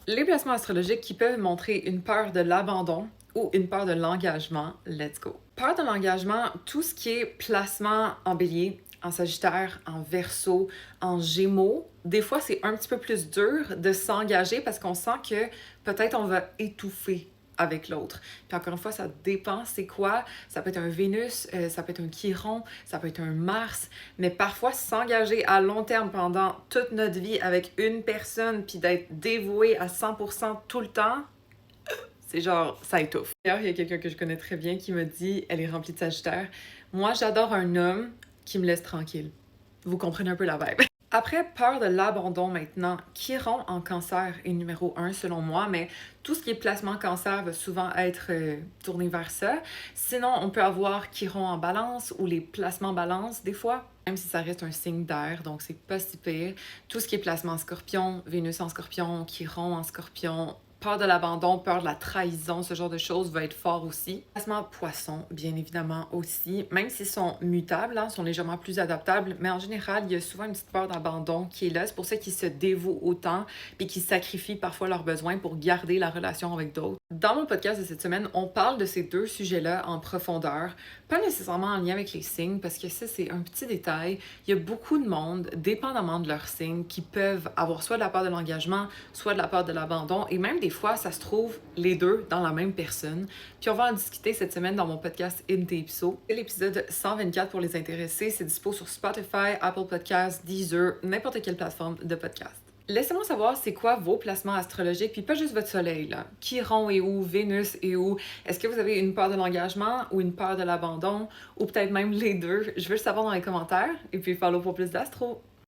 Les placements astrologiques qui peuvent montrer une peur de l'abandon ou une peur de l'engagement, let's go. Peur de l'engagement, tout ce qui est placement en bélier, en sagittaire, en verseau, en gémeaux, des fois c'est un petit peu plus dur de s'engager parce qu'on sent que peut-être on va étouffer avec l'autre. Puis encore une fois, ça dépend c'est quoi. Ça peut être un Vénus, ça peut être un Chiron, ça peut être un Mars, mais parfois s'engager à long terme pendant toute notre vie avec une personne puis d'être dévoué à 100% tout le temps, c'est genre, ça étouffe. D'ailleurs, il y a quelqu'un que je connais très bien qui me dit, elle est remplie de Sagittaire, moi j'adore un homme qui me laisse tranquille. Vous comprenez un peu la vibe. Après, peur de l'abandon maintenant, Chiron en cancer est numéro 1 selon moi, mais tout ce qui est placement cancer va souvent être tourné vers ça. Sinon, on peut avoir Chiron en balance ou les placements balance des fois, même si ça reste un signe d'air, donc c'est pas si pire. Tout ce qui est placement en scorpion, Vénus en scorpion, Chiron en scorpion, peur de l'abandon, peur de la trahison, ce genre de choses va être fort aussi. Placement poisson, bien évidemment aussi, même s'ils sont mutables, sont légèrement plus adaptables, mais en général, il y a souvent une petite peur d'abandon qui est là. C'est pour ça qu'ils se dévouent autant puis qu'ils sacrifient parfois leurs besoins pour garder la relation avec d'autres. Dans mon podcast de cette semaine, on parle de ces deux sujets-là en profondeur, pas nécessairement en lien avec les signes, parce que ça, c'est un petit détail. Il y a beaucoup de monde, dépendamment de leur signe, qui peuvent avoir soit de la peur de l'engagement, soit de la peur de l'abandon, et même des fois, ça se trouve les deux dans la même personne. Puis on va en discuter cette semaine dans mon podcast In Ipso. C'est l'épisode 124 pour les intéressés. C'est dispo sur Spotify, Apple Podcasts, Deezer, n'importe quelle plateforme de podcast. Laissez-moi savoir c'est quoi vos placements astrologiques, puis pas juste votre soleil, là. Chiron est où? Vénus est où? Est-ce que vous avez une peur de l'engagement ou une peur de l'abandon? Ou peut-être même les deux? Je veux le savoir dans les commentaires. Et puis follow pour plus d'astro!